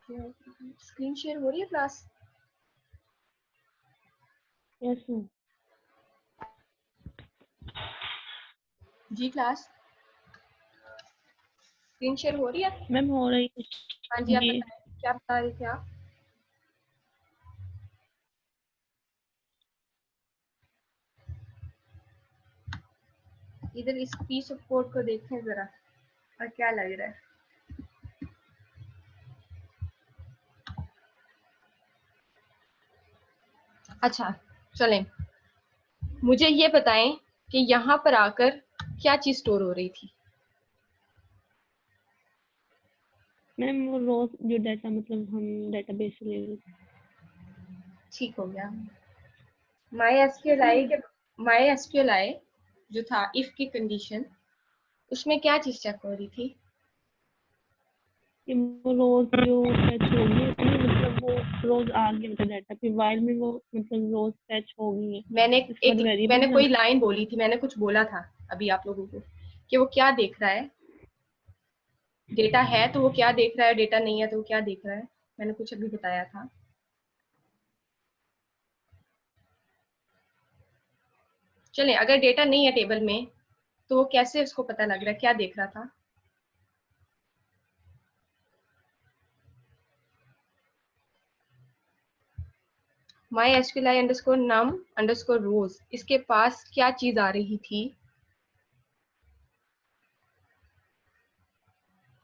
Screen share हो रही है क्लास? Yes ma'am. जी क्लास स्क्रीन शेयर हो रही है? मैम हो रही है। हाँ जी, आप जी बताएं क्या बता रहे थे आप? इधर इस पीस ऑफ कोड को देखें जरा, और क्या लग रहा है? अच्छा चलें, मुझे ये बताएं कि यहाँ पर आकर क्या चीज स्टोर हो रही थी? मैम वो रोज जो डाटा मतलब हम डेटाबेस से ले रहे थे। ठीक हो गया। माई एसक्यूएल आई जो था इफ की कंडीशन, उसमें क्या चीज चेक हो रही थी? कि वो रोज जो फैच होगी उसमें मतलब वो रोज आ गया मतलब डाटा, फिर वाइल में वो मतलब रोज फैच होगी, इसके बाद मैंने वेरिएबल कोई लाइन बोली थी, मैंने कुछ बोला था अभी आप लोगों को कि वो क्या देख रहा है, डेटा है तो वो क्या देख रहा है, डेटा नहीं है तो वो क्या देख रहा है, मैंने कुछ अभी बताया था। चलें, अगर डेटा नहीं है टेबल में तो वो कैसे उसको पता लग रहा है क्या देख रहा था? Mysqli underscore num underscore rows, इसके पास क्या चीज आ रही थी?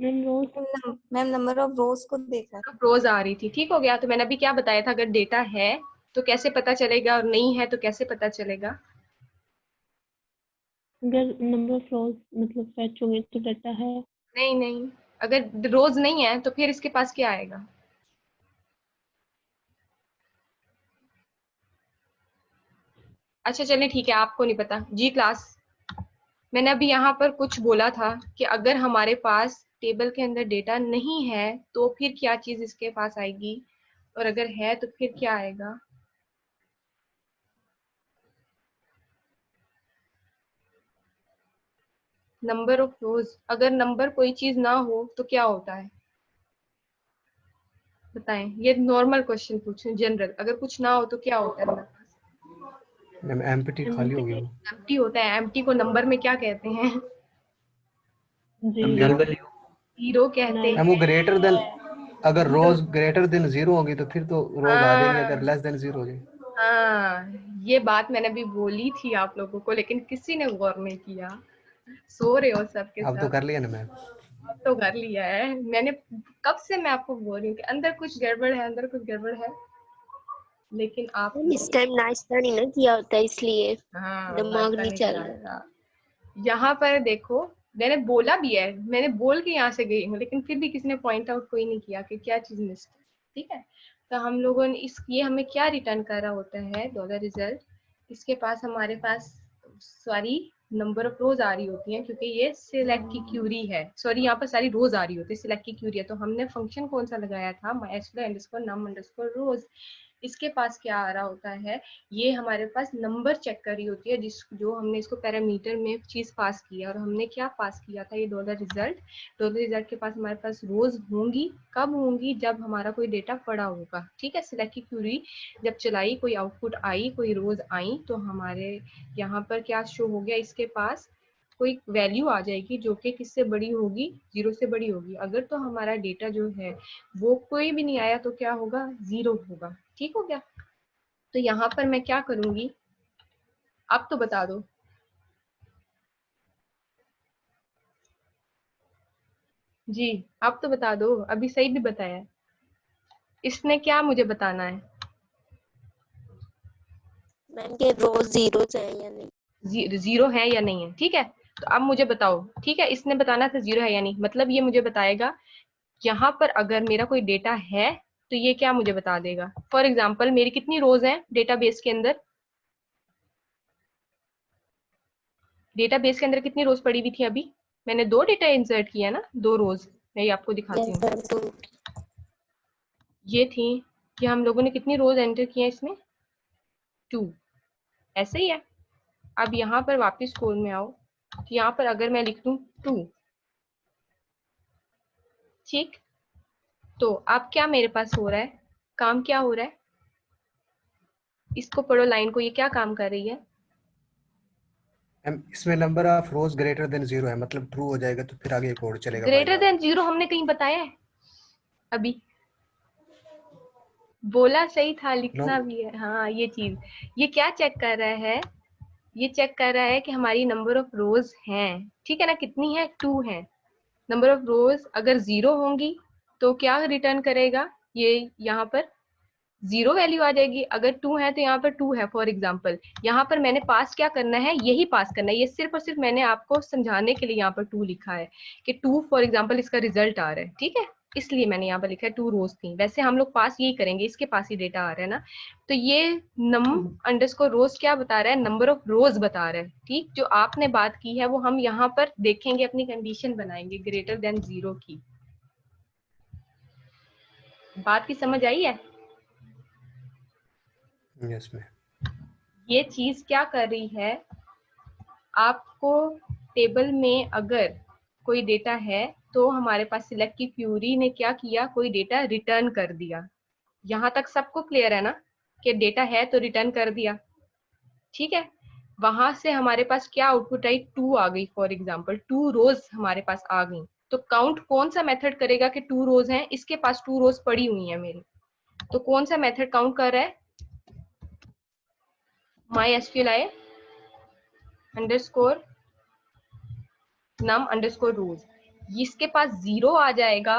Ma'am rows. Ma'am number of rows को देख रहा था। रोज आ रही थी। ठीक हो गया। तो मैंने अभी क्या बताया था, अगर डेटा है तो कैसे पता चलेगा और नहीं है तो कैसे पता चलेगा? अगर नंबर ऑफ रोज मतलब फैच हो गए तो डाटा है। नहीं नहीं, अगर रोज नहीं है तो फिर इसके पास क्या आएगा? अच्छा चलिए ठीक है, आपको नहीं पता। जी क्लास, मैंने अभी यहाँ पर कुछ बोला था कि अगर हमारे पास टेबल के अंदर डेटा नहीं है तो फिर क्या चीज इसके पास आएगी, और अगर है तो फिर क्या आएगा? नंबर ऑफ रोज। अगर नंबर कोई चीज ना हो तो क्या होता है? बताएं, ये नॉर्मल क्वेश्चन पूछूं, जनरल। अगर कुछ ना हो तो क्या होता है हमारे पास? मैम एम्प्टी खाली हो गया वो। एम्प्टी होता है। एम्प्टी को नंबर में क्या कहते हैं? जीरो। नल। जीरो कहते नल। मैम वो हैं। ग्रेटर देन, अगर जीरो। रोज ग्रेटर देन जीरो होगी तो फिर तो रोज आ जाएंगे, अगर हाँ लेस देन जीरो हो जाएगी। हाँ, ये बात मैंने भी बोली थी आप लोगों को, लेकिन किसी ने गौर नहीं किया। सो रहे हो सब के अब तो सब। कर लिया ना मैम। अब तो कर लिया है मैंने। कब से मैं आपको बोल रही हूँ कि अंदर कुछ गड़बड़ है, अंदर कुछ गड़बड़ है, लेकिन आप इस लोग। टाइम नाश्ता नहीं ना किया होता इसलिए हाँ, दिमाग नाश्ता नहीं नहीं चल किया रहा। था। यहाँ पर देखो, मैंने बोला भी है, मैंने बोल के यहाँ से गई हूँ, लेकिन फिर भी किसी ने पॉइंट आउट कोई नहीं किया कि क्या चीज मिस है। ठीक है, तो हम लोगों ने इस ये हमें क्या रिटर्न कर रहा होता है, डॉलर रिजल्ट। इसके पास हमारे पास सॉरी नंबर ऑफ रोज आ रही होती हैं, क्योंकि ये सिलेक्ट की क्यूरी है। सॉरी, यहाँ पर सारी रोज आ रही होती है, सिलेक्ट की क्यूरी है। तो हमने फंक्शन कौन सा लगाया था, mysql underscore num underscore rows. इसके पास क्या आ रहा होता है, ये हमारे पास नंबर चेक कर रही होती है, जिस जो हमने इसको पैरामीटर में चीज पास किया, और हमने क्या पास किया था, ये डॉलर रिजल्ट। डॉलर रिजल्ट के पास हमारे पास रोज होंगी, कब होंगी, जब हमारा कोई डेटा पड़ा होगा। ठीक है, सिलेक्ट की क्यूरी जब चलाई, कोई आउटपुट आई, कोई रोज आई, तो हमारे यहाँ पर क्या शो हो गया, इसके पास कोई वैल्यू आ जाएगी जो कि किससे बड़ी होगी, जीरो से बड़ी होगी। अगर तो हमारा डेटा जो है वो कोई भी नहीं आया तो क्या होगा, जीरो होगा। ठीक हो गया। तो यहाँ पर मैं क्या करूंगी, अब तो बता दो। जी, अब तो बता दो, अभी सही भी बताया। इसने क्या मुझे बताना है? मैम के रोज जीरो है या नहीं। जीरो है या नहीं है। ठीक है, तो अब मुझे बताओ। ठीक है, इसने बताना था जीरो है या नहीं, मतलब ये मुझे बताएगा यहाँ पर अगर मेरा कोई डेटा है तो ये क्या मुझे बता देगा। फॉर एग्जाम्पल, मेरी कितनी रोज हैं डेटाबेस के अंदर? डेटाबेस के अंदर कितनी रोज पड़ी हुई थी? अभी मैंने दो डेटा इंसर्ट किया ना, दो रोज। मैं ये आपको दिखाती यस हूँ। मैम तो ये थी कि हम लोगों ने कितनी रोज एंटर किया इसमें, 2। ऐसे ही है। अब यहाँ पर वापस कोड में आओ, तो यहाँ पर अगर मैं लिख दूं 2, ठीक, तो अब क्या मेरे पास हो रहा है, काम क्या हो रहा है, इसको पढ़ो लाइन को, ये क्या काम कर रही है। इसमें number of rose greater than 0 है, मतलब ट्रू हो जाएगा तो फिर आगे कोड चलेगा while ग्रेटर वाला। देन 0 हमने कहीं बताया है अभी? बोला सही था, लिखना नो, भी है। हाँ ये चीज, ये क्या चेक कर रहा है, ये चेक कर रहा है कि हमारी नंबर ऑफ रोज हैं, ठीक है ना, कितनी है, 2 है। नंबर ऑफ रोज अगर 0 होंगी तो क्या रिटर्न करेगा, ये यहाँ पर 0 वैल्यू आ जाएगी। अगर 2 है तो यहाँ पर 2 है। फॉर एग्जाम्पल यहाँ पर मैंने पास क्या करना है, यही पास करना है। ये सिर्फ और सिर्फ मैंने आपको समझाने के लिए यहाँ पर 2 लिखा है कि 2 फॉर एग्जाम्पल इसका रिजल्ट आ रहा है, ठीक है, इसलिए मैंने यहाँ पर लिखा है 2 रोज थी। वैसे हम लोग पास यही करेंगे, इसके पास ही डेटा आ रहा है ना। तो ये नम अंडरस्कोर रोज क्या बता रहा है, नंबर ऑफ रोज बता रहा है, ठीक। जो आपने बात की है वो हम यहाँ पर देखेंगे, अपनी कंडीशन बनाएंगे ग्रेटर देन 0 की। बात की समझ आई है? यस में ये चीज क्या कर रही है, आपको टेबल में अगर कोई डेटा है तो हमारे पास सिलेक्ट की क्यूरी ने क्या किया, कोई डेटा रिटर्न कर दिया। यहां तक सबको क्लियर है ना, कि डेटा है तो रिटर्न कर दिया, ठीक है। वहां से हमारे पास क्या आउटपुट आई, 2 आ गई। फॉर एग्जाम्पल 2 रोज हमारे पास आ गई। तो काउंट कौन सा मेथड करेगा कि 2 रोज हैं, इसके पास 2 रोज पड़ी हुई है मेरी, तो कौन सा मेथड काउंट कर रहा है, MySQL underscore num underscore rows. इसके पास 0 आ जाएगा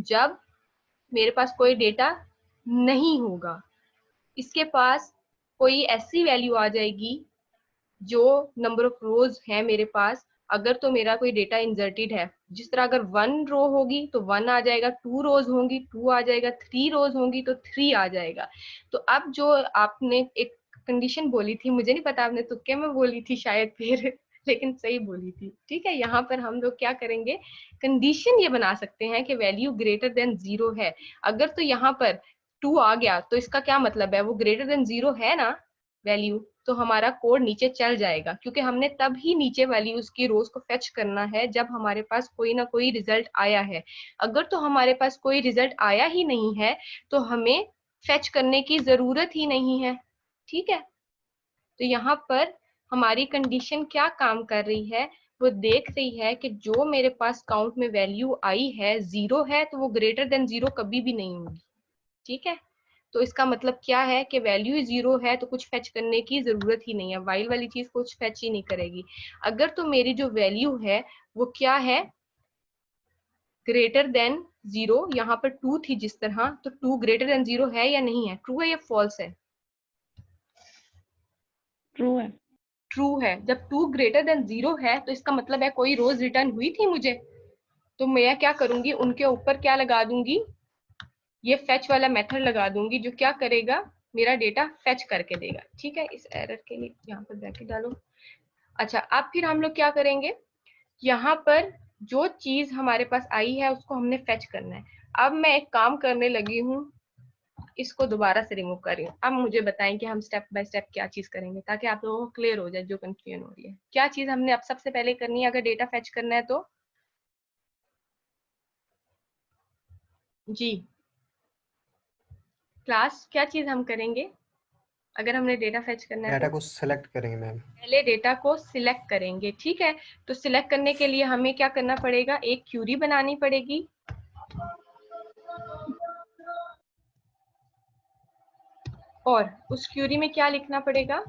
जब मेरे पास कोई डेटा नहीं होगा। इसके पास कोई ऐसी वैल्यू आ जाएगी जो नंबर ऑफ रोज है मेरे पास, अगर तो मेरा कोई डेटा इंसर्टेड है। जिस तरह अगर 1 रो होगी तो 1 आ जाएगा, 2 रोज होंगी 2 आ जाएगा, 3 रोज होंगी तो 3 आ जाएगा। तो अब जो आपने एक कंडीशन बोली थी, मुझे नहीं पता आपने तुक्के में बोली थी शायद फिर लेकिन सही बोली थी, ठीक है। यहाँ पर हम लोग क्या करेंगे, कंडीशन ये बना सकते हैं कि वैल्यू ग्रेटर देन 0 है। अगर तो यहाँ पर 2 आ गया तो इसका क्या मतलब है, वो ग्रेटर देन 0 है ना वैल्यू, तो हमारा कोड नीचे चल जाएगा, क्योंकि हमने तब ही नीचे वैल्यूज की रोज को फेच करना है जब हमारे पास कोई ना कोई रिजल्ट आया है। अगर तो हमारे पास कोई रिजल्ट आया ही नहीं है तो हमें फेच करने की जरूरत ही नहीं है, ठीक है। तो यहाँ पर हमारी कंडीशन क्या काम कर रही है, वो देख रही है कि जो मेरे पास काउंट में वैल्यू आई है 0 है, तो वो ग्रेटर देन 0 कभी भी नहीं होगी, ठीक है। तो इसका मतलब क्या है कि वैल्यू 0 है तो कुछ फेच करने की जरूरत ही नहीं है, वाइल वाली चीज कुछ फेच ही नहीं करेगी। अगर तो मेरी जो वैल्यू है वो क्या है, ग्रेटर देन 0, यहाँ पर 2 थी जिस तरह, तो 2 ग्रेटर देन 0 है या नहीं है, ट्रू है या फॉल्स है, ट्रू है। ट्रू है। जब 2 ग्रेटर देन 0 है तो इसका मतलब है कोई रोज रिटर्न हुई थी मुझे, तो मैं क्या करूंगी, उनके ऊपर क्या लगा दूंगी, ये फेच वाला मेथड लगा दूंगी जो क्या करेगा, मेरा डेटा फेच करके देगा, ठीक है। इस एरर के लिए यहाँ पर ब्रैकेट डालो। अच्छा, अब फिर हम लोग क्या करेंगे, यहाँ पर जो चीज हमारे पास आई है उसको हमने फेच करना है। अब मैं एक काम करने लगी हूँ, इसको दोबारा से रिमूव कर रही हूँ। अब मुझे बताएं कि हम स्टेप बाय स्टेप क्या चीज करेंगे ताकि आप लोगों को क्लियर हो जाए जो कंफ्यूजन हो रही है। क्या चीज हमने अब सबसे पहले करनी है अगर डेटा फेच करना है तो, जी क्लास, क्या चीज हम करेंगे अगर हमने डेटा फेच करना है डाटा तो? को सेलेक्ट करेंगे मैम। पहले डेटा को सिलेक्ट करेंगे, ठीक है। तो सिलेक्ट करने के लिए हमें क्या करना पड़ेगा, एक क्यूरी बनानी पड़ेगी, और उस क्यूरी में क्या लिखना पड़ेगा,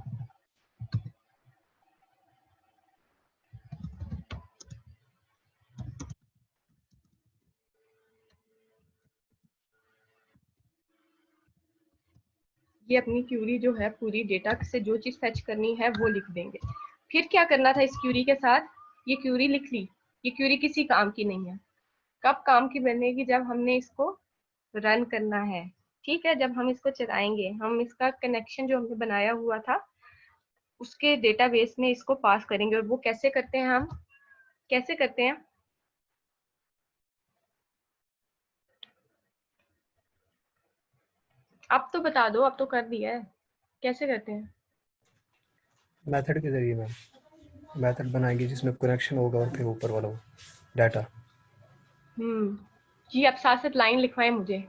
ये अपनी क्यूरी जो है पूरी डेटा से जो चीज फेच करनी है वो लिख देंगे। फिर क्या करना था इस क्यूरी के साथ, ये क्यूरी लिख ली, ये क्यूरी किसी काम की नहीं है। कब काम की बनेगी, जब हमने इसको रन करना है, ठीक है। जब हम इसको चलाएंगे, हम इसका कनेक्शन जो हमने बनाया हुआ था उसके डेटाबेस में इसको पास करेंगे। और वो कैसे करते हैं, हम कैसे करते हैं, अब तो बता दो, अब तो कर दिया है, कैसे करते हैं? मेथड के जरिए मैम, मेथड बनाएंगे जिसमें कनेक्शन होगा और फिर ऊपर वाला डाटा। जी आप साथ साथ लाइन लिखवाएं मुझे।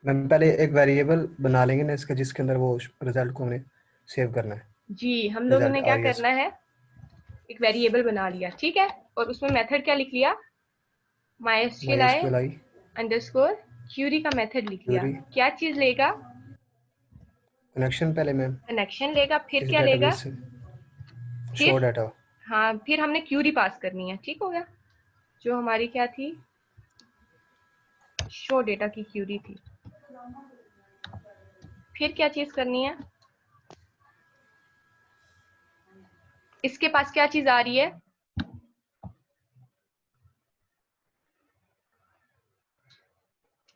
मैम पहले एक वेरिएबल बना लेंगे ना इसका, जिसके अंदर वो रिजल्ट को हमें सेव करना है। जी हम लोगों रिजल्ट ने क्या आ गया करना है, एक वेरिएबल बना लिया, ठीक है, और उसमें मेथड क्या लिख लिया, mysqli MySQL अंडरस्कोर क्यूरी का मेथड लिख लिया। क्यूरी क्या चीज लेगा, कनेक्शन पहले मैम कनेक्शन लेगा, फिर इस क्या लेगा, डेटाबेस से शो फिर डाटा। हाँ फिर हमने क्यूरी पास करनी है, ठीक हो गया, जो हमारी क्या थी, शो डेटा की क्यूरी थी। फिर क्या चीज करनी है, इसके पास क्या चीज आ रही है,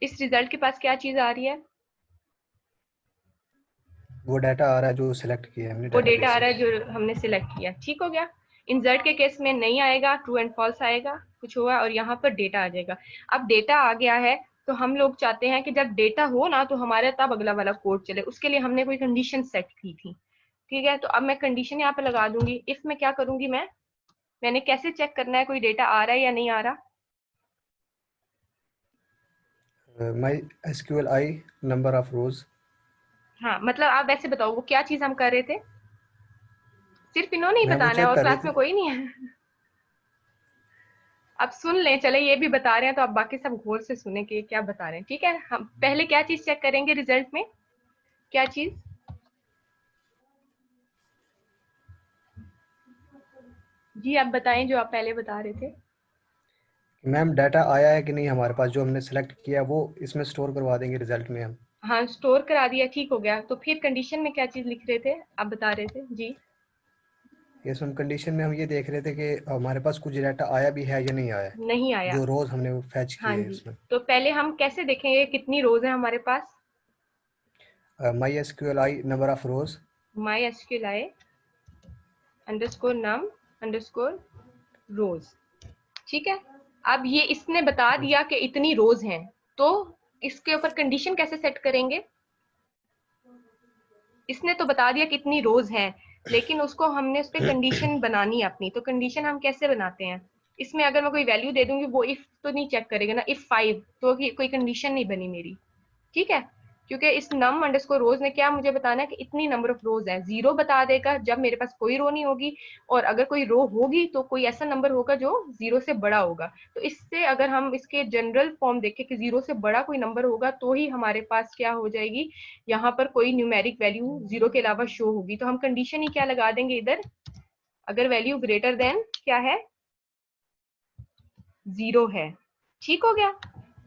इस रिजल्ट के पास क्या चीज आ रही है, वो डाटा आ रहा है जो सिलेक्ट किया है हमने वो डेटा डेटाबेस आ से। रहा है जो हमने सिलेक्ट किया, ठीक हो गया। इंसर्ट के केस में नहीं आएगा, ट्रू एंड फॉल्स आएगा, कुछ हुआ, और यहाँ पर डेटा आ जाएगा। अब डेटा आ गया है तो हम लोग चाहते हैं कि जब डेटा हो ना तो हमारे तब अगला वाला कोड चले, उसके लिए हमने कोई कंडीशन सेट की थी, ठीक है। तो अब मैं कंडीशन यहाँ पे लगा दूंगी, इफ में क्या करूंगी मैंने कैसे चेक करना है कोई डेटा आ रहा है या नहीं आ रहा, MySQL नंबर ऑफ रोज। हाँ मतलब आप वैसे बताओ वो क्या चीज हम कर रहे थे, सिर्फ इन्होंने ही मैं वो बताना है चेक और कर रहे क्लास थे। में कोई नहीं है। अब सुन लें, चले ये भी बता रहे हैं तो अब बाकी सब गौर से सुने कि क्या बता रहे हैं, ठीक है। हम पहले क्या चीज चेक करेंगे रिजल्ट में, क्या चीज, जी आप बताएं जो आप पहले बता रहे थे। मैम डाटा आया है कि नहीं हमारे पास, जो हमने सेलेक्ट किया वो इसमें स्टोर करवा देंगे रिजल्ट में हम। हाँ स्टोर करा दिया, ठीक हो गया। तो फिर कंडीशन में क्या चीज लिख रहे थे, आप बता रहे थे जी। यस मैम, कंडीशन में हम ये देख रहे थे कि हमारे पास कुछ डाटा आया भी है या नहीं आया है, नहीं आया, जो रोज हमने वो फैच हाँ किए हैं जी। इसमें। तो पहले हम कैसे देखेंगे कितनी रोज है हमारे पास, MySQL number of rows. mysqli underscore num underscore rows, ठीक है। अब ये इसने बता दिया कि इतनी रोज हैं, तो इसके ऊपर कंडीशन कैसे सेट करेंगे, इसने तो बता दिया कितनी रोज हैं, लेकिन उसको हमने उस पर कंडीशन बनानी है अपनी। तो कंडीशन हम कैसे बनाते हैं, इसमें अगर मैं कोई वैल्यू दे दूंगी वो इफ तो नहीं चेक करेगा ना, इफ 5 तो कोई कंडीशन नहीं बनी मेरी, ठीक है। क्योंकि इस नम अंडरस्कोर रोज ने क्या मुझे बताना है कि इतनी नंबर ऑफ रोज है, जीरो बता देगा जब मेरे पास कोई रो नहीं होगी, और अगर कोई रो होगी तो कोई ऐसा नंबर होगा जो जीरो से बड़ा होगा। तो इससे अगर हम इसके जनरल फॉर्म देखें कि जीरो से बड़ा कोई नंबर होगा तो ही हमारे पास क्या हो जाएगी, यहाँ पर कोई न्यूमेरिक वैल्यू जीरो के अलावा शो होगी। तो हम कंडीशन ही क्या लगा देंगे इधर, अगर वैल्यू ग्रेटर देन क्या है, जीरो है, ठीक हो गया।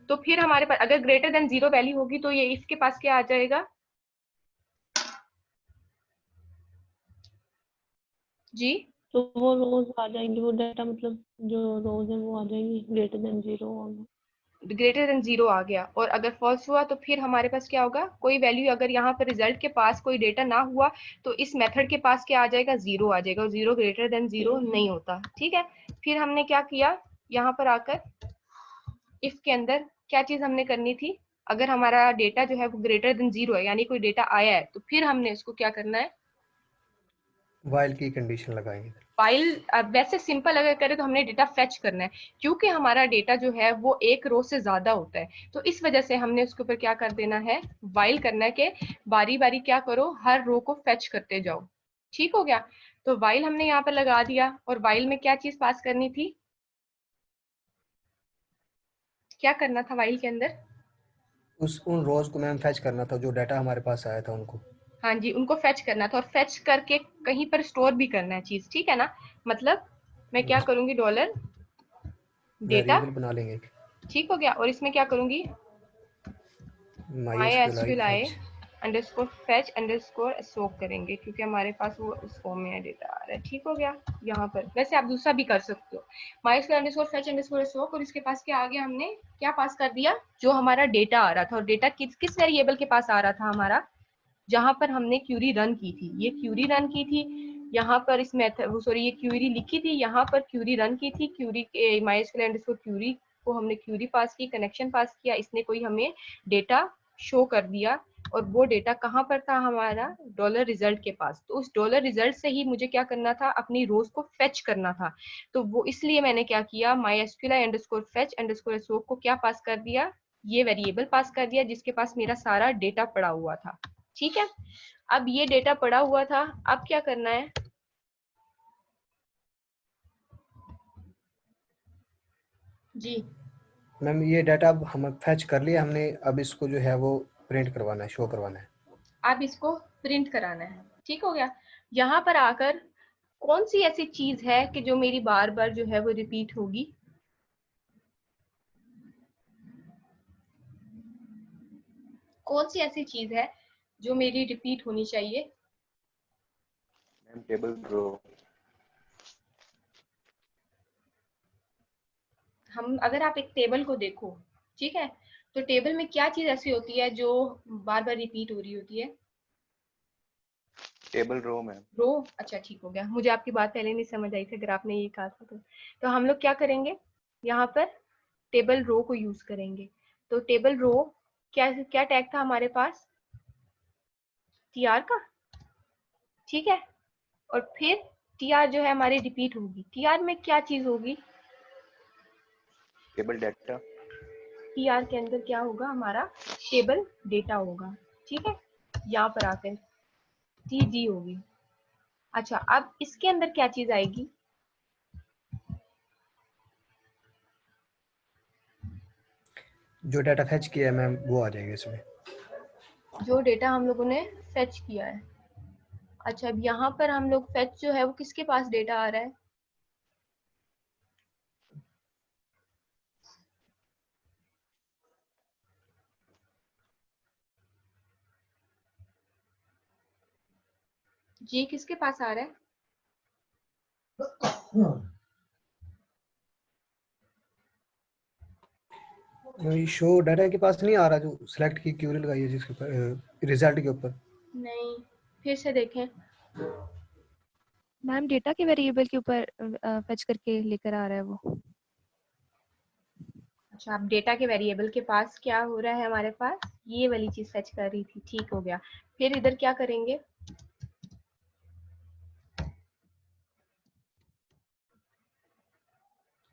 तो फिर हमारे पास अगर ग्रेटर देन जीरो वैल्यू होगी तो ये इसके पास क्या आ जाएगा जी, तो वो रोज आ जाएंगे, वो डाटा मतलब जो रोज है वो आ जाएंगी ग्रेटर देन 0 होगा। ग्रेटर देन जीरो आ गया। और अगर फॉल्स हुआ तो फिर हमारे पास क्या होगा, कोई वैल्यू अगर यहाँ पर रिजल्ट के पास कोई डेटा ना हुआ तो इस मेथड के पास क्या आ जाएगा, जीरो आ जाएगा, और जीरो ग्रेटर देन जीरो नहीं होता, ठीक है। फिर हमने क्या किया, यहाँ पर आकर इफ के अंदर क्या चीज हमने करनी थी, अगर हमारा डेटा जो है वो ग्रेटर देन जीरो है यानी कोई डेटा आया है, तो फिर हमने उसको क्या करना है, वाइल की कंडीशन लगाएंगे। फाइल वैसे सिंपल अगर करें तो हमने डेटा फेच करना है, क्योंकि हमारा डेटा जो है वो एक रो से ज्यादा होता है, तो इस वजह से हमने उसके ऊपर क्या कर देना है, वाइल करना है कि बारी बारी क्या करो, हर रो को फेच करते जाओ, ठीक हो गया। तो वाइल हमने यहाँ पर लगा दिया, और वाइल में क्या चीज पास करनी थी, क्या करना था वाइल के अंदर, उन रोज को मैम फैच करना था जो डाटा हमारे पास आया था उनको। हाँ जी उनको फेच करना था, और फेच करके कहीं पर स्टोर भी करना है चीज, ठीक है ना। मतलब मैं क्या करूंगी, डॉलर डेटा, वेरिएबल बना लेंगे एक, ठीक हो गया, और इसमें क्या करूंगी, MySQL mysqli फैच। अंडरस्कोर फेच अंडरस्कोर सोक करेंगे, क्योंकि हमारे पास वो इस फॉर्म में डेटा आ रहा है, ठीक हो गया। यहाँ पर वैसे आप दूसरा भी कर सकते हो, mysql अंडरस्कोर फेच अंडरस्कोर सोक, और इसके पास क्या आ गया, हमने क्या पास कर दिया, जो हमारा डेटा आ रहा था। और डेटा किस वेरिएबल के पास आ रहा था हमारा, जहां पर हमने क्यूरी रन की थी, ये क्यूरी रन की थी, यहाँ पर इस मेथड सॉरी ये क्यूरी लिखी थी, यहाँ पर क्यूरी रन की थी, क्यूरी के mysql अंडरस्कोर क्यूरी को हमने क्यूरी पास की, कनेक्शन पास किया, इसने कोई हमें डेटा शो कर दिया, और वो डेटा कहाँ पर था हमारा डॉलर रिजल्ट के पास। तो उस डॉलर रिजल्ट से ही मुझे क्या करना था, अपनी रोज को फेच करना था। तो वो इसलिए मैंने क्या किया, MySQLi अंडरस्कोर फेच अंडरस्कोर सोक को क्या पास कर दिया, ये वेरिएबल पास कर दिया जिसके पास मेरा सारा डेटा पड़ा हुआ था। ठीक है, अब ये डेटा पड़ा हुआ था, अब क्या करना है, जी मैम ये डाटा अब हम फैच कर लिया हमने, अब इसको जो है वो प्रिंट करवाना है, शो करवाना है। अब इसको प्रिंट कराना है। ठीक हो गया। यहाँ पर आकर कौन सी ऐसी चीज है कि जो मेरी बार बार जो है वो रिपीट होगी, कौन सी ऐसी चीज है जो मेरी रिपीट होनी चाहिए। Ma'am table row. हम अगर आप एक टेबल को देखो, ठीक है, तो टेबल में क्या चीज ऐसी होती है जो बार बार रिपीट हो रही होती है, टेबल रो मैम। रो। अच्छा ठीक हो गया, मुझे आपकी बात पहले नहीं समझ आई थी, अगर आपने ये कहा था तो हम लोग क्या करेंगे, यहाँ पर टेबल रो को यूज करेंगे। तो टेबल रो क्या क्या टैग था हमारे पास, tr का, ठीक है, और फिर tr जो है हमारी रिपीट होगी। tr में क्या चीज होगी, टेबल डाटा। tr के अंदर क्या होगा, हमारा टेबल डेटा होगा। ठीक है, यहाँ पर आकर tg होगी। अच्छा, अब इसके अंदर क्या चीज आएगी, जो डाटा फैच किया है मैम वो आ जाएगा इसमें, जो डेटा हम लोगों ने फेच किया है। अच्छा, अब यहाँ पर हम लोग फेच जो है वो किसके पास डेटा आ रहा है, जी किसके पास आ रहा है, शो डाटा के पास नहीं आ रहा, जो सिलेक्ट की क्यूरी लगाई है जिसके ऊपर रिजल्ट के ऊपर। नहीं, फिर से देखें, मैम डेटा के वेरिएबल के ऊपर फेच करके लेकर आ रहा है वो। अच्छा, अब डेटा के वेरिएबल के पास क्या हो रहा है, हमारे पास ये वाली चीज फेच कर रही थी। ठीक हो गया, फिर इधर क्या करेंगे,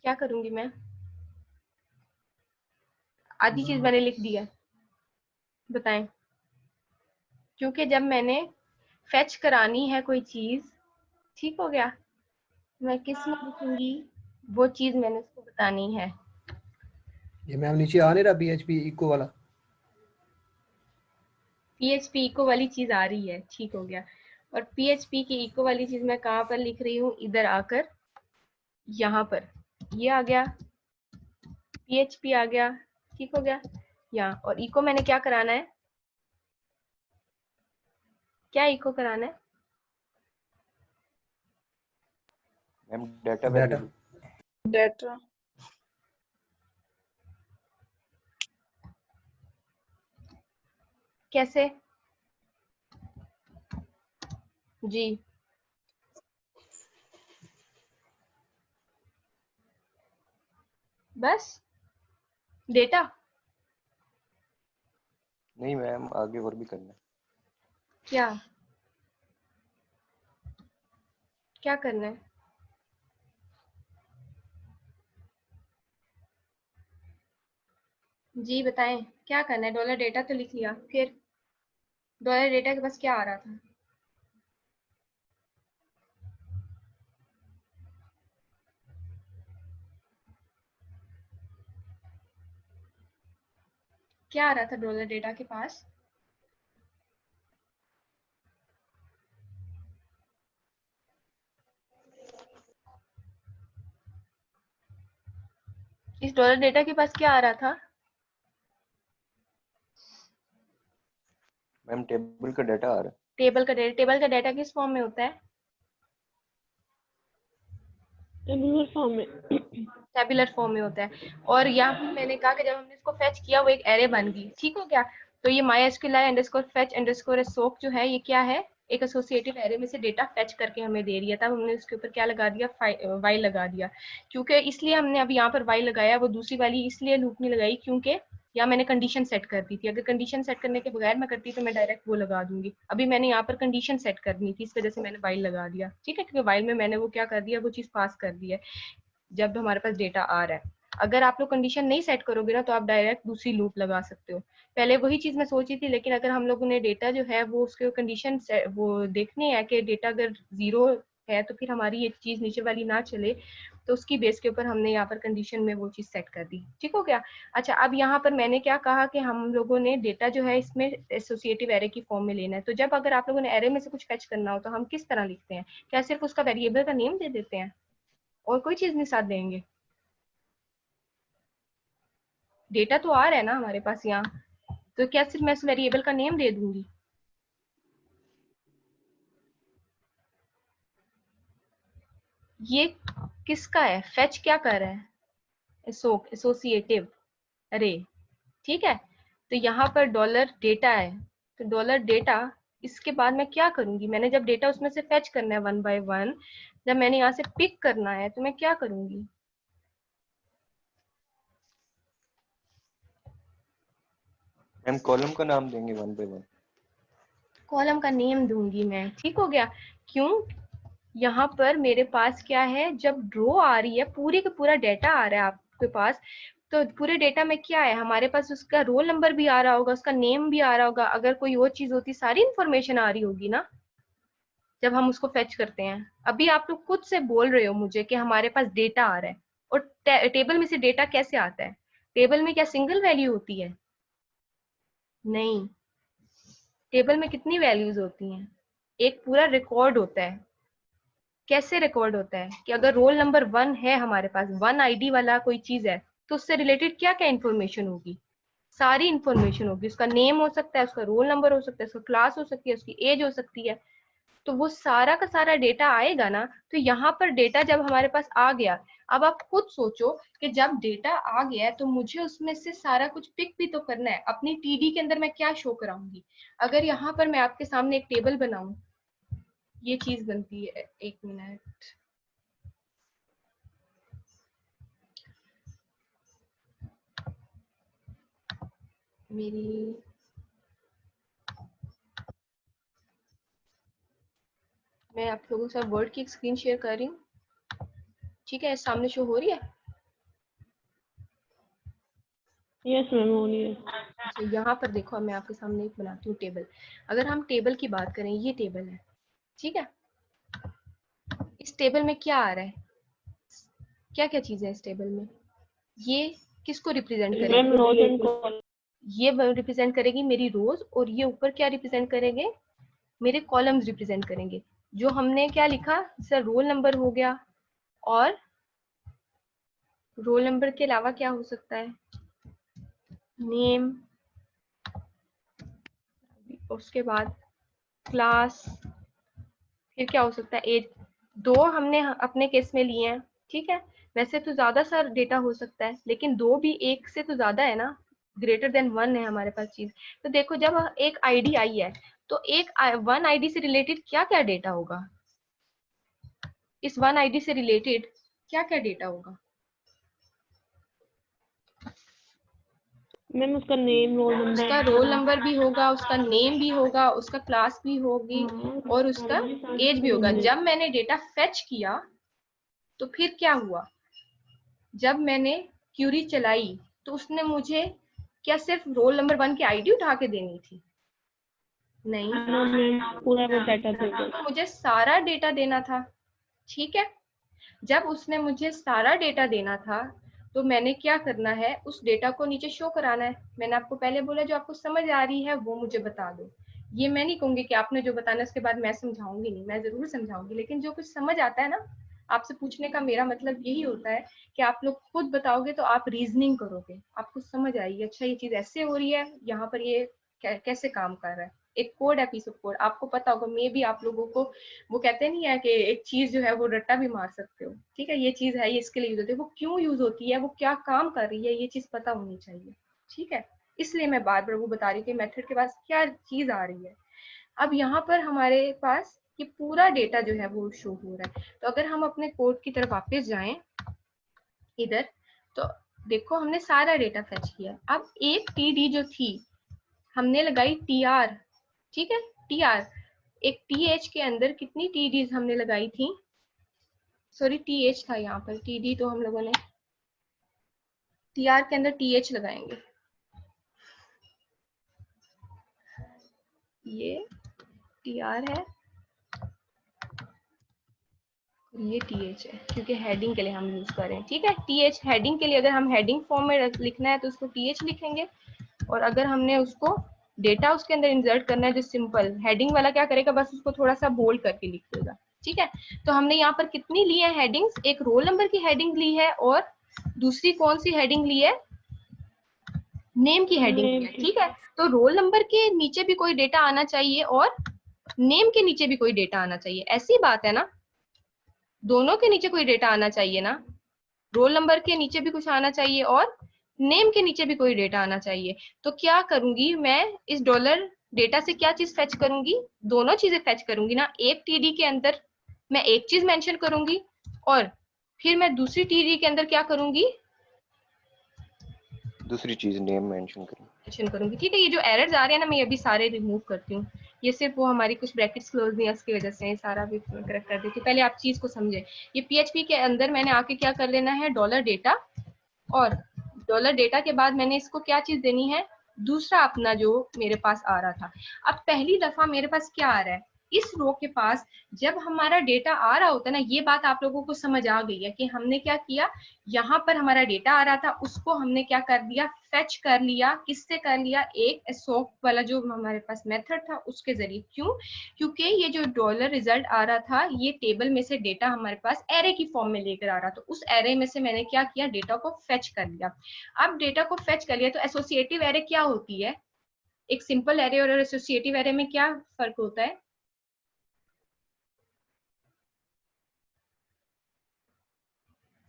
क्या करूंगी मैं, आधी चीज मैंने लिख दी है, बताएं, क्योंकि जब मैंने फेच करानी है कोई चीज, ठीक हो गया, मैं किस में लिखूंगी, वो चीज मैंने उसको बतानी है। ये मैम नीचे आ नहीं रहा PHP इको वाला, PHP इको वाली चीज आ रही है, ठीक हो गया, और PHP की इको वाली चीज मैं कहाँ पर लिख रही हूँ, इधर आकर यहाँ पर ये आ गया, PHP आ गया, ठीक हो गया यहाँ, और इको मैंने क्या कराना है, क्या इको कराना है, ma'am data data variable. Data कैसे, जी बस डेटा, नहीं मैम आगे और भी करना है। क्या क्या करना है, जी बताएं क्या करना है, डॉलर डेटा तो लिख लिया, फिर डॉलर डेटा के पास क्या आ रहा था, क्या आ रहा था डॉलर डेटा के पास, इस डॉलर डेटा के पास क्या आ रहा था, मैम टेबल का डाटा आ रहा है। टेबल का डाटा किस फॉर्म में होता है, टेबुलर फॉर्म में। टेबुलर फॉर्म में होता है। और यहाँ पर मैंने कहा कि जब हमने इसको फेच किया वो एक एरे बन गई, ठीक हो गया। तो ये MySQLi अंडरस्कोर फेच अंडरस्कोर सोक जो है ये क्या है, एक एसोसिएटिव एरे में से डेटा फेच करके हमें दे रही है। तब हमने उसके ऊपर क्या लगा दिया, वाई लगा दिया, क्योंकि इसलिए हमने अब यहाँ पर वाई लगाया, वो दूसरी वाली इसलिए लूप नहीं लगाई क्योंकि या मैंने कंडीशन सेट कर दी थी। अगर कंडीशन सेट करने के बगैर मैं करती तो मैं डायरेक्ट वो लगा दूंगी। अभी मैंने यहाँ पर कंडीशन सेट करनी थी, इस वजह से मैंने वाइल लगा दिया, ठीक है, क्योंकि वाइल में मैंने वो क्या कर दिया, वो चीज पास कर दी है जब हमारे पास डेटा आ रहा है। अगर आप लोग कंडीशन नहीं सेट करोगे ना तो आप डायरेक्ट दूसरी लूप लगा सकते हो। पहले वही चीज मैं सोची थी, लेकिन अगर हम लोगों ने डेटा जो है वो उसके कंडीशन वो देखनी है कि डेटा अगर 0 है तो फिर हमारी ये चीज नीचे वाली ना चले, तो उसकी बेस के ऊपर हमने यहाँ पर कंडीशन में वो चीज सेट कर दी। ठीक हो गया। अच्छा, अब यहाँ पर मैंने क्या कहा कि हम लोगों ने डेटा जो है इसमें एसोसिएटिव एरे की फॉर्म में लेना है। तो जब अगर आप लोगों ने एरे में से कुछ फेच करना हो तो हम किस तरह लिखते हैं? क्या सिर्फ उसका वेरिएबल का नेम दे देते हैं और कोई चीज नहीं साथ देंगे? डेटा तो आ रहा है ना हमारे पास यहाँ, तो क्या सिर्फ मैं उस वेरिएबल का नेम दे दूंगी? ये किसका है? फेच क्या कर रहा है? एसोसिएटिव अरे, ठीक है। तो यहाँ पर डॉलर डेटा है, तो डॉलर डेटा, इसके बाद मैं क्या करूंगी? मैंने जब डेटा उसमें से फेच करना है 1 by 1, जब मैंने यहाँ से पिक करना है तो मैं क्या करूंगी? मैम कॉलम का नाम देंगे 1 by 1। कॉलम का नेम दूंगी मैं, ठीक हो गया। क्यों? यहाँ पर मेरे पास क्या है, जब रो आ रही है पूरी का पूरा डेटा आ रहा है आपके पास, तो पूरे डेटा में क्या है हमारे पास? उसका रोल नंबर भी आ रहा होगा, उसका नेम भी आ रहा होगा, अगर कोई और चीज होती सारी इंफॉर्मेशन आ रही होगी ना जब हम उसको फेच करते हैं। अभी आप लोग खुद से बोल रहे हो मुझे कि हमारे पास डेटा आ रहा है, और टेबल में से डेटा कैसे आता है? टेबल में क्या सिंगल वैल्यू होती है? नहीं, टेबल में कितनी वैल्यूज होती हैं? एक पूरा रिकॉर्ड होता है। कैसे रिकॉर्ड होता है कि अगर रोल नंबर 1 है हमारे पास, 1 आईडी वाला कोई चीज है, तो उससे रिलेटेड क्या क्या इंफॉर्मेशन होगी? सारी इंफॉर्मेशन होगी। उसका नेम हो सकता है, उसका रोल नंबर हो सकता है, उसका क्लास हो सकती है, उसकी एज हो सकती है। तो वो सारा का सारा डेटा आएगा ना। तो यहाँ पर डेटा जब हमारे पास आ गया, अब आप खुद सोचो कि जब डेटा आ गया है तो मुझे उसमें से सारा कुछ पिक भी तो करना है। अपनी टीडी के अंदर मैं क्या शो कराऊंगी? अगर यहाँ पर मैं आपके सामने एक टेबल बनाऊं, ये चीज बनती है, एक मिनट, मेरी मैं आप लोगों के साथ वर्ड की एक स्क्रीन शेयर कर रही हूँ, ठीक है? सामने शो हो रही है? यस मैम, हो रही है। अच्छा, यहाँ पर देखो, मैं आपके सामने एक बनाती हूँ टेबल। अगर हम टेबल की बात करें, ये टेबल है, ठीक है? इस टेबल में क्या आ रहा है? क्या क्या चीजें इस टेबल में? ये किसको रिप्रेजेंट मैम करेगी? रोज एंड कॉलम। ये रिप्रेजेंट करेगी मेरी रोज, और ये ऊपर क्या रिप्रेजेंट करेंगे? मेरे कॉलम्स रिप्रेजेंट करेंगे। जो हमने क्या लिखा, जैसे रोल नंबर हो गया, और रोल नंबर के अलावा क्या हो सकता है? नेम, उसके बाद क्लास, फिर क्या हो सकता है? एज। दो हमने अपने केस में लिए हैं, ठीक है? वैसे तो ज्यादा सा डेटा हो सकता है, लेकिन दो भी एक से तो ज्यादा है ना, ग्रेटर देन 1 है हमारे पास चीज। तो देखो, जब एक आईडी आई है तो एक 1 आईडी से रिलेटेड क्या क्या डेटा होगा? इस 1 आईडी से रिलेटेड क्या क्या डेटा होगा? मैम उसका नेम, रोल नंबर। उसका रोल नंबर भी होगा, उसका नेम भी होगा, उसका क्लास भी होगी, और उसका एज भी होगा। जब मैंने डेटा फेच किया तो फिर क्या हुआ? जब मैंने क्यूरी चलाई तो उसने मुझे क्या सिर्फ रोल नंबर 1 की आईडी उठा के देनी थी? नहीं, पूरा वो डेटा देगा। तो मुझे सारा डेटा देना था, ठीक है? जब उसने मुझे सारा डेटा देना था तो मैंने क्या करना है, उस डेटा को नीचे शो कराना है। मैंने आपको पहले बोला, जो आपको समझ आ रही है वो मुझे बता दो। ये मैं नहीं कहूंगी कि आपने जो बताना उसके बाद मैं समझाऊंगी नहीं, मैं जरूर समझाऊंगी, लेकिन जो कुछ समझ आता है ना, आपसे पूछने का मेरा मतलब यही होता है कि आप लोग खुद बताओगे तो आप रीजनिंग करोगे, आपको समझ आएगी, अच्छा ये चीज ऐसे हो रही है, यहाँ पर ये कैसे काम कर रहा है। एक कोड है, पीस ऑफ कोड, आपको पता होगा, मे भी आप लोगों को, वो कहते नहीं है कि एक चीज जो है वो रट्टा भी मार सकते हो, ठीक है? ये चीज है, ये इसके लिए यूज होती है, वो क्यों यूज होती है, वो क्या काम कर रही है, ये चीज पता होनी चाहिए, ठीक है? इसलिए मैं बार बार वो बता रही हूँ कि मेथड के पास क्या चीज आ रही है। अब यहाँ पर हमारे पास ये पूरा डेटा जो है वो शो हो रहा है। तो अगर हम अपने कोड की तरफ वापस जाएं इधर, तो देखो हमने सारा डेटा फेच किया। अब एक टीडी जो थी हमने लगाई टीआर, ठीक है, टीआर। एक टीएच के अंदर कितनी टीडीज हमने लगाई थी, सॉरी टीएच था यहाँ पर, टीडी तो हम लोगों ने, टीआर के अंदर टीएच लगाएंगे। ये टीआर है, ये टीएच है, क्योंकि हेडिंग के लिए हम यूज कर रहे हैं, ठीक है। टीएच हेडिंग के लिए, अगर हम हेडिंग फॉर्म में लिखना है तो उसको टीएच लिखेंगे, और अगर हमने उसको डेटा उसके अंदर इंसर्ट करना है जो सिंपल हेडिंग वाला क्या करेगा, बस उसको थोड़ा सा बोल्ड करके लिख देगा, ठीक है। तो हमने यहाँ पर कितनी ली है हेडिंग्स, एक रोल नंबर की हेडिंग ली है और दूसरी कौन सी हेडिंग ली है, नेम की हेडिंग ली है, ठीक है। तो रोल नंबर के नीचे भी कोई डेटा आना चाहिए और नेम के नीचे भी कोई डेटा आना चाहिए, ऐसी बात है ना, दोनों के नीचे कोई डेटा आना चाहिए ना, रोल नंबर के नीचे भी कुछ आना चाहिए और नेम के नीचे भी कोई डेटा आना चाहिए। तो क्या करूंगी मैं, इस डॉलर डेटा से क्या चीज फेच करूंगी, दोनों चीजें फेच करूंगी ना। एक टीडी के अंदर मैं एक चीज मेंशन करूंगी और फिर मैं दूसरी टीडी के अंदर क्या करूंगी, दूसरी चीज नेम मेंशन करूंगी, ठीक है। ये जो एरर्स आ रहे हैं ना, मैं ये भी सारे रिमूव करती हूँ, ये सिर्फ वो हमारी कुछ ब्रैकेट्स क्लोज नहीं है उसकी वजह से, सारा भी करेक्ट कर देती हूँ। पहले आप चीज को समझे, ये पीएचपी के अंदर मैंने आके क्या कर लेना है, डॉलर डेटा, और डॉलर डेटा के बाद मैंने इसको क्या चीज देनी है, दूसरा अपना जो मेरे पास आ रहा था। अब पहली दफा मेरे पास क्या आ रहा है, इस रो के पास जब हमारा डेटा आ रहा होता है ना, ये बात आप लोगों को समझ आ गई है कि हमने क्या किया, यहाँ पर हमारा डेटा आ रहा था, उसको हमने क्या कर दिया, फेच कर लिया। किससे कर लिया, एक सोप वाला जो हमारे पास मेथड था उसके जरिए। क्यों, क्योंकि ये जो डॉलर रिजल्ट आ रहा था, ये टेबल में से डेटा हमारे पास एरे की फॉर्म में लेकर आ रहा था, तो उस एरे में से मैंने क्या किया, डेटा को फेच कर लिया। अब डेटा को फेच कर लिया तो एसोसिएटिव एरे क्या होती है, एक सिंपल एरे और एसोसिएटिव एरे में क्या फर्क होता है,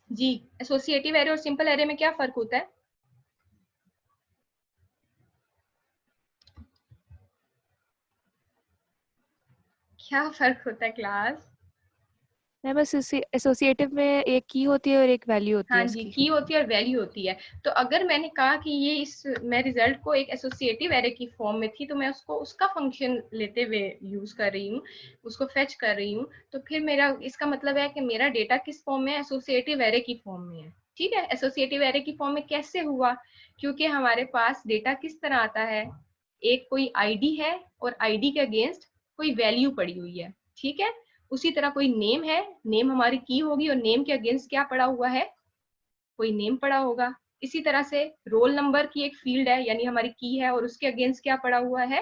जी एसोसिएटिव एरे और सिंपल एरे में क्या फर्क होता है, क्या फर्क होता है क्लास, मैं बस एसोसिएटिव में एक की होती है और एक वैल्यू होती हाँ है जी, उसकी। की होती है और वैल्यू होती है। तो अगर मैंने कहा कि ये इस मैं रिजल्ट को एक एसोसिएटिव एरे की फॉर्म में थी, तो मैं उसको उसका फंक्शन लेते हुए यूज कर रही हूँ, उसको फेच कर रही हूँ, तो फिर मेरा इसका मतलब है कि मेरा डेटा किस फॉर्म में है, एसोसिएटिव एरे की फॉर्म में है, ठीक है। एसोसिएटिव एरे की फॉर्म में कैसे हुआ, क्योंकि हमारे पास डेटा किस तरह आता है, एक कोई आईडी है और आईडी के अगेंस्ट कोई वैल्यू पड़ी हुई है, ठीक है। उसी तरह कोई नेम है, नेम हमारी की होगी और नेम के अगेंस्ट क्या पड़ा हुआ है, कोई नेम पड़ा होगा। इसी तरह से रोल नंबर की एक फील्ड है, यानी हमारी की है, और उसके अगेंस्ट क्या पड़ा हुआ है,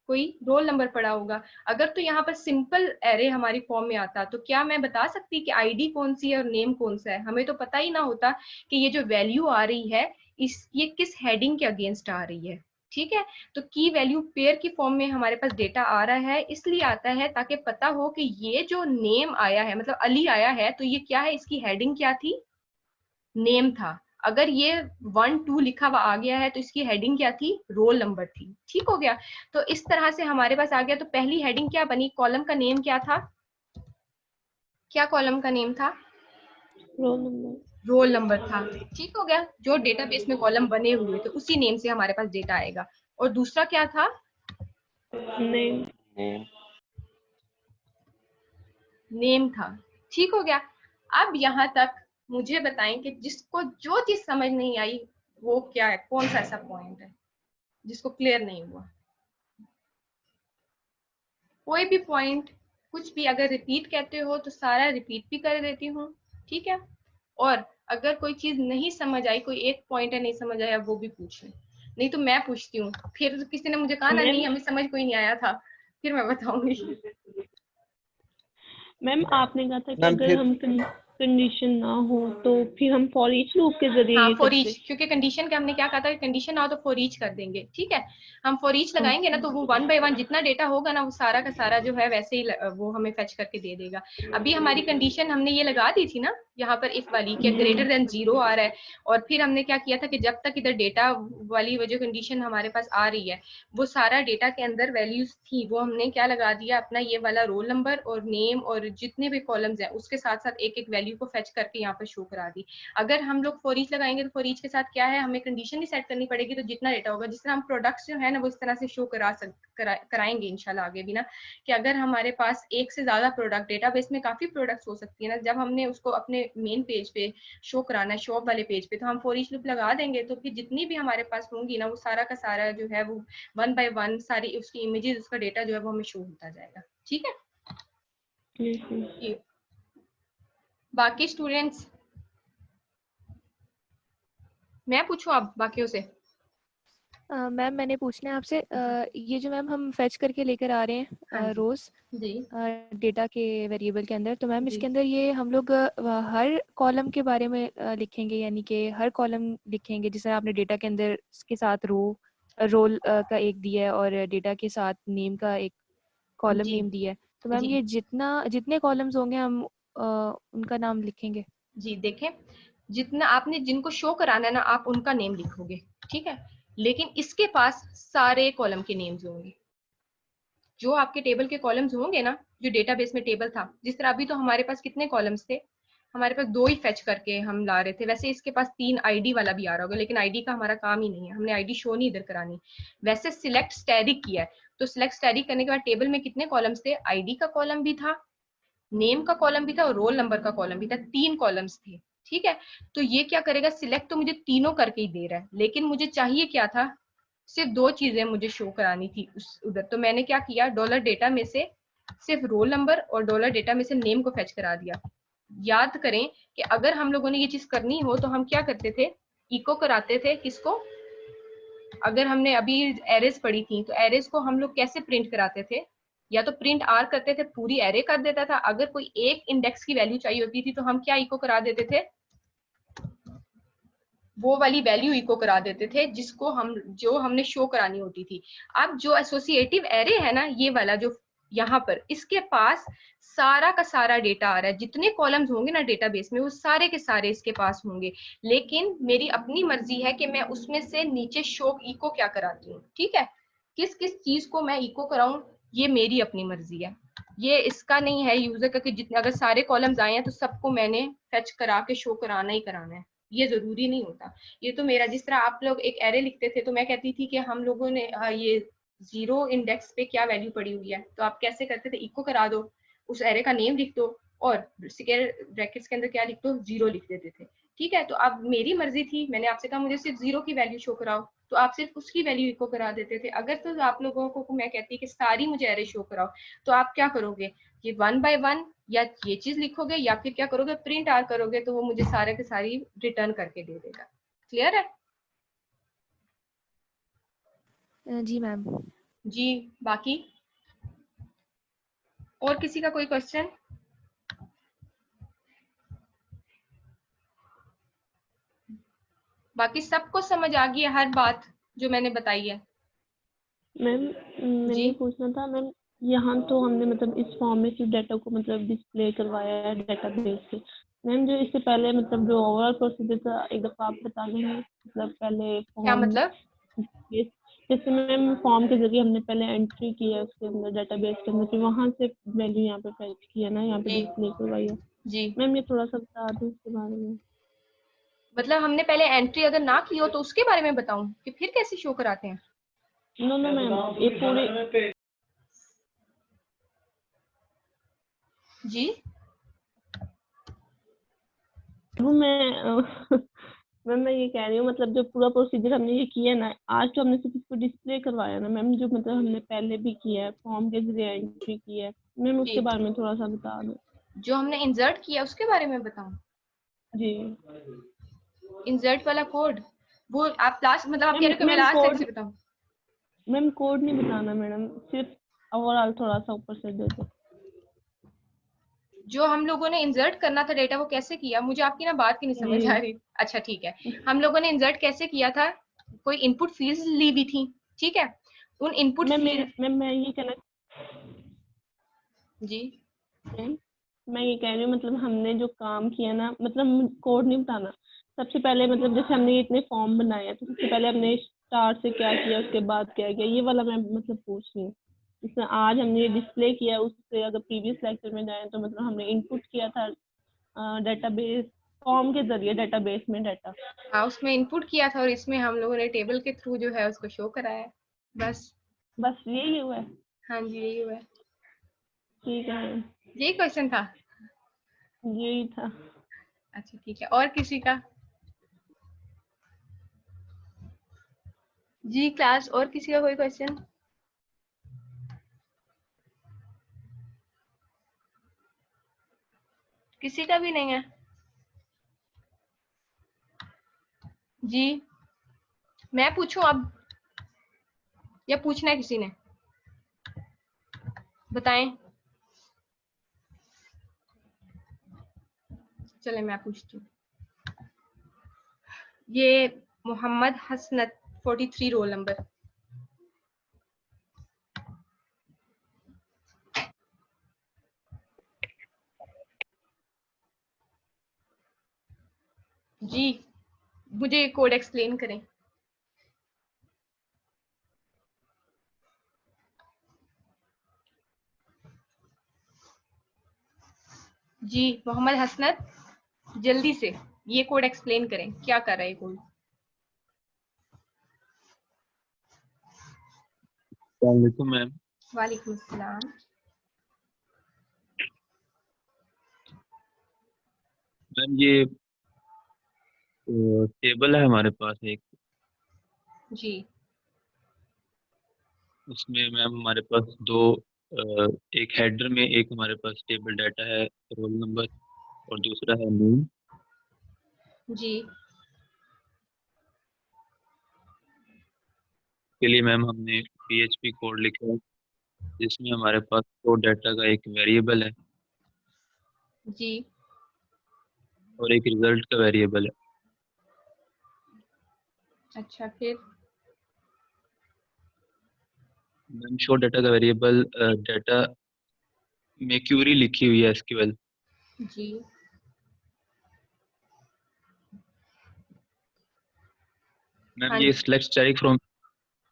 कोई रोल नंबर पड़ा होगा। अगर तो यहाँ पर सिंपल एरे हमारी फॉर्म में आता तो क्या मैं बता सकती कि आईडी कौन सी है और नेम कौन सा है, हमें तो पता ही ना होता कि ये जो वैल्यू आ रही है ये किस हेडिंग के अगेंस्ट आ रही है, ठीक है। तो की वैल्यू पेयर की फॉर्म में हमारे पास डेटा आ रहा है, इसलिए आता है ताकि पता हो कि ये जो नेम आया है, मतलब अली आया है, तो ये क्या है, इसकी हेडिंग क्या थी, नेम था। अगर ये 1 2 लिखा हुआ आ गया है तो इसकी हेडिंग क्या थी, रोल नंबर थी, ठीक हो गया। तो इस तरह से हमारे पास आ गया। तो पहली हेडिंग क्या बनी, कॉलम का नेम क्या था, क्या कॉलम का नेम था, रोल नंबर था, ठीक हो गया। जो डेटाबेस में कॉलम बने हुए थे उसी नेम से हमारे पास डेटा आएगा। और दूसरा क्या था, नेम था, ठीक हो गया। अब यहाँ तक मुझे बताएं कि जिसको जो चीज समझ नहीं आई वो क्या है, कौन सा ऐसा पॉइंट है जिसको क्लियर नहीं हुआ, कोई भी पॉइंट, कुछ भी अगर रिपीट कहते हो तो सारा रिपीट भी कर देती हूँ, ठीक है। और अगर कोई चीज नहीं समझ आई, कोई एक पॉइंट है नहीं समझ आया, वो भी पूछ लें, नहीं तो मैं पूछती हूँ। फिर किसी ने मुझे कहा ना नहीं हमें समझ कोई नहीं आया था, फिर मैं बताऊंगी। मैम आपने कहा था कि अगर हम कंडीशन ना हो तो फिर हम फॉर ईच लूप के जरिए, हाँ फॉर ईच, क्योंकि कंडीशन के हमने क्या कहा था कि कंडीशन ना हो तो फॉर ईच कर देंगे, ठीक है। हम फॉर ईच लगाएंगे ना तो वो 1 बाय 1 जितना डेटा होगा ना वो सारा का सारा जो है वैसे ही वो हमें फेच करके दे देगा। अभी हमारी कंडीशन हमने ये लगा दी थी ना यहाँ पर इफ वाली के ग्रेटर देन 0 आ रहा है, और फिर हमने क्या किया था कि जब तक इधर डेटा वाली वो जो कंडीशन हमारे पास आ रही है वो सारा डेटा के अंदर वैल्यूज थी, वो हमने क्या लगा दिया, अपना ये वाला रोल नंबर और नेम और जितने भी कॉलम्स हैं उसके साथ साथ एक एक वैल्यू वैल्यू को फेच करके यहाँ पर शो करा दी। अगर हम लोग फॉर ईच लगाएंगे तो फॉर ईच के साथ क्या है, हमें कंडीशन भी सेट करनी पड़ेगी, तो जितना डेटा होगा, जिस तरह हम प्रोडक्ट्स जो है ना वो इस तरह से शो कराएंगे इंशाल्लाह आगे भी ना, कि अगर हमारे पास एक से ज्यादा प्रोडक्ट, डेटाबेस में काफी प्रोडक्ट्स हो सकती है ना, जब हमने उसको अपने मेन पेज पे शो कराना है, शॉप वाले पेज पे, तो हम फॉर ईच लूप लगा देंगे, तो फिर जितनी भी हमारे पास होंगी ना वो सारा का सारा जो है वो 1 by 1 सारी उसकी इमेजेस, उसका डेटा जो है वो हमें शो होता जाएगा। ठीक है, बाकी स्टूडेंट्स, मैं पूछूं आप बाकियों से? मैम मैंने पूछना है आपसे, ये जो मैम हम फेच करके लेकर आ रहे हैं रोज डेटा के वेरिएबल के अंदर, तो मैम इसके अंदर ये हम लोग हर कॉलम के बारे में लिखेंगे, यानी कि हर कॉलम लिखेंगे, जैसे आपने डेटा के अंदर के साथ रोल का एक दिया है और डेटा के साथ नेम का एक कॉलम नेम दिया है, तो मैम ये जितने कॉलम्स होंगे हम उनका नाम लिखेंगे? जी देखें, जितना आपने जिनको शो कराना है ना आप उनका नेम लिखोगे, ठीक है, लेकिन इसके पास सारे कॉलम के नेम्स होंगे। जो आपके टेबल के कॉलम्स होंगे ना, जो डेटाबेस में टेबल था, जिस तरह अभी तो हमारे पास कितने कॉलम्स थे, हमारे पास 2 ही फेच करके हम ला रहे थे, वैसे इसके पास 3 आईडी वाला भी आ रहा होगा, लेकिन आईडी का हमारा काम ही नहीं है, हमने आईडी शो नहीं इधर करानी। वैसे सिलेक्ट स्टैटिक किया है, तो सिलेक्ट स्टैटिक करने के बाद टेबल में कितने कॉलम्स थे, आईडी का कॉलम भी था, नेम का कॉलम भी था और रोल नंबर का कॉलम भी था, 3 कॉलम्स थे। ठीक है, तो ये क्या करेगा, सिलेक्ट तो मुझे तीनों करके ही दे रहा है, लेकिन मुझे चाहिए क्या था, सिर्फ 2 चीजें मुझे शो करानी थी उधर, तो मैंने क्या किया, डॉलर डेटा में से सिर्फ रोल नंबर और डॉलर डेटा में से नेम को फेच करा दिया। याद करें कि अगर हम लोगों ने ये चीज करनी हो तो हम क्या करते थे, इको कराते थे, किसको, अगर हमने अभी एरेज पढ़ी थी तो एरेज को हम लोग कैसे प्रिंट कराते थे, या तो प्रिंट आर करते थे, पूरी एरे कर देता था, अगर कोई एक इंडेक्स की वैल्यू चाहिए होती थी तो हम क्या इको करा देते थे, वो वाली वैल्यू इको करा देते थे जिसको जो हमने शो करानी होती थी। अब जो एसोसिएटिव एरे है ना, ये वाला जो यहाँ पर, इसके पास सारा का सारा डेटा आ रहा है, जितने कॉलम्स होंगे ना डेटाबेस में वो सारे के सारे इसके पास होंगे, लेकिन मेरी अपनी मर्जी है कि मैं उसमें से नीचे शो इको क्या कराती हूँ। ठीक है, किस किस चीज को मैं इको कराऊं, ये मेरी अपनी मर्जी है, ये इसका नहीं है यूजर का कि जितने अगर सारे कॉलम्स आए हैं तो सबको मैंने फेच करा के शो कराना ही कराना है, ये जरूरी नहीं होता। ये तो मेरा, जिस तरह आप लोग एक एरे लिखते थे तो मैं कहती थी कि हम लोगों ने ये 0 इंडेक्स पे क्या वैल्यू पड़ी हुई है, तो आप कैसे करते थे, इको करा दो, उस एरे का नेम लिख दो और स्क्वायर ब्रैकेट्स के अंदर क्या लिख दो, 0 लिख देते थे। ठीक है, तो अब मेरी मर्जी थी, मैंने आपसे कहा मुझे सिर्फ 0 की वैल्यू शो कराओ, तो आप सिर्फ उसकी वैल्यू इको करा देते थे। अगर तो आप लोगों को मैं कहती कि सारी मुझे एरे शो कराओ, तो आप क्या करोगे, ये 1 by 1 या ये चीज लिखोगे या फिर क्या करोगे, प्रिंट आर करोगे, तो वो मुझे सारे के सारी रिटर्न करके दे देगा। क्लियर है? जी मैम। जी, बाकी और किसी का कोई क्वेश्चन? बाकी सबको समझ आ गई है हर बात जो मैंने बताई है? मैम मैंने ये पूछना था मैम, यहाँ तो हमने मतलब इस फॉर्म में सिर्फ डाटा को मतलब डिस्प्ले करवाया है डेटाबेस से, मैम जो इससे पहले मतलब जो ओवरऑल प्रोसीजर था एक दफा आप बता देंगे, मतलब पहले क्या मतलब? जैसे मैम फॉर्म के जरिए हमने पहले एंट्री की है उसके अंदर डेटाबेस के अंदर, फिर वहाँ से वैल्यू यहाँ पे फेच की है ना, यहाँ पे डिस्प्ले करवाई है जी मैम, ये थोड़ा सा बता दें इसके बारे में। मतलब हमने पहले एंट्री अगर ना की हो तो उसके बारे में बताऊं कि फिर कैसे शो कराते हैं? नो नो मैम, ये पूरी जी मैम मैं ये कह रही हूँ मतलब जो पूरा प्रोसीजर हमने ये किया ना, आज तो हमने सिर्फ इसको डिस्प्ले करवाया ना मैम, जो मतलब हमने पहले भी किया है, फॉर्म के जरिए एंट्री की है मैम, उसके बारे में थोड़ा सा बता दो। जो हमने इंसर्ट किया उसके बारे में बताऊं? जी, इंसर्ट वाला कोड, वो आप लास्ट मतलब आप कह रहे हो कि मैं लास्ट टाइम से बताऊं? मैम कोड नहीं बताना मैडम, सिर्फ ओवरऑल थोड़ा सा ऊपर से दे दो। जो हम लोगों ने इंसर्ट करना था डेटा वो कैसे किया, मुझे आपकी ना बात की नहीं समझ आ रही। अच्छा ठीक है, हम लोगों ने इंसर्ट कैसे किया था, कोई इनपुट फील्ड्स ली भी थी, ठीक है, उन इनपुट मैं ये कहना जी मैं ये कह रही हूँ मतलब हमने जो काम किया ना, मतलब कोड नहीं बताना, सबसे पहले मतलब जैसे हमने इतने फॉर्म बनाए हैं तो सबसे पहले हमने स्टार्ट से क्या किया उसके बाद क्या किया, ये वाला मैं मतलब पूछ रही हूँ। जिसमें आज हमने ये डिस्प्ले किया उससे अगर प्रीवियस लेक्चर में जाए तो मतलब हमने इनपुट किया था डेटाबेस फॉर्म के जरिए डेटाबेस में डाटा। हाँ, उसमें इनपुट किया था और इसमें हम लोगों ने टेबल के थ्रू जो है उसको शो कराया है। बस यही हुआ है। हाँ जी, यही हुआ है। ठीक है, यही क्वेश्चन था। यही था। अच्छा ठीक है, और किसी का? जी क्लास, और किसी का कोई क्वेश्चन? किसी का भी नहीं है? जी मैं पूछूं अब, या पूछना है किसी ने? बताएं। चले मैं पूछती हूँ। ये मोहम्मद हसनत 43 रोल नंबर। जी मुझे कोड एक्सप्लेन करें। जी मोहम्मद हसनत, जल्दी से ये कोड एक्सप्लेन करें, क्या कर रहा है ये कोड? वालेकुम मैम। वालेकुम अस्सलाम। मैम ये टेबल है हमारे पास एक, जी उसमें मैम हमारे पास दो एक हेडर में एक हमारे पास टेबल डाटा है रोल नंबर और दूसरा है नेम। जी के लिए मैम हमने PHP कोड लिखा है जिसमें हमारे पास दो डाटा का एक वेरिएबल है जी और एक रिजल्ट का वेरिएबल है। अच्छा फिर? मैम शो डाटा का वेरिएबल डाटा में क्यूरी लिखी हुई है SQL। जी मैम हाँ ये select static from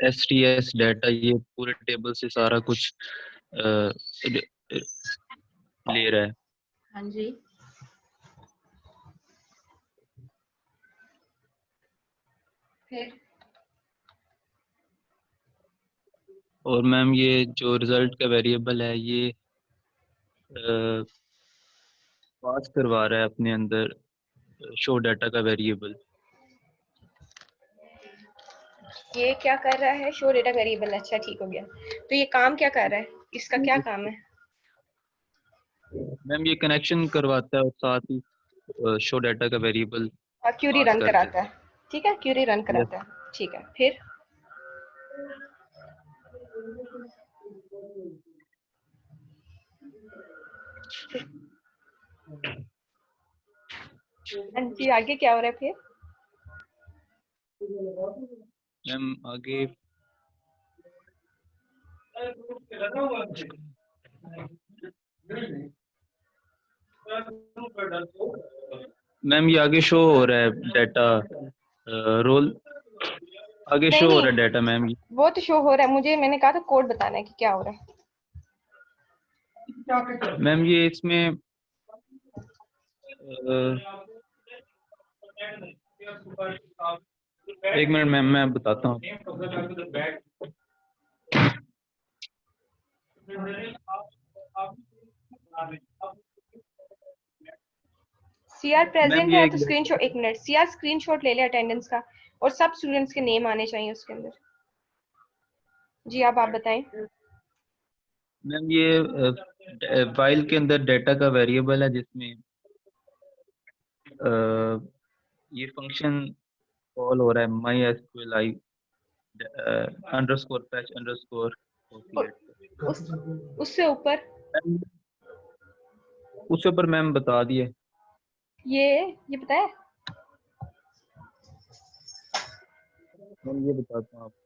STS data, ये पूरे टेबल से सारा कुछ ले रहा है। हाँ जी फिर? और मैम ये जो रिजल्ट का वेरिएबल है ये पास करवा रहा है अपने अंदर शो डाटा का वेरिएबल। ये क्या कर रहा है? Show data variable. अच्छा ठीक हो गया। तो ये काम क्या कर रहा है? इसका क्या काम है? मैम ये कनेक्शन करवाता है और साथ ही शो डाटा का वेरिएबल और क्यूरी पास रन कर कराता देता है। ठीक है, क्यूरी रन है। कराता है। ठीक है फिर? हाँ जी आगे क्या हो रहा है फिर? मैम आगे मैम ये आगे शो हो रहा है डाटा रोल, आगे नहीं शो हो रहा नहीं, है डाटा मैम। वो तो शो हो रहा है, मुझे मैंने कहा था कोड बताना है कि क्या हो रहा है। मैम ये इसमें एक मिनट मैम मैं बताता हूँ। सीआर मैम प्रेजेंट है ये तो स्क्रीनशॉट, एक मिनट, सीआर स्क्रीनशॉट ले ले अटेंडेंस का, और सब स्टूडेंट्स के नेम आने चाहिए उसके अंदर। जी आप बताएं। मैम ये फाइल के अंदर डाटा का वेरिएबल है जिसमें ये फंक्शन कॉल हो रहा है MySQLi अंडरस्कोर पैच अंडरस्कोर। उससे ऊपर उसके ऊपर मैम बता दिए। ये बताया? मैम ये बताता हूँ आपको।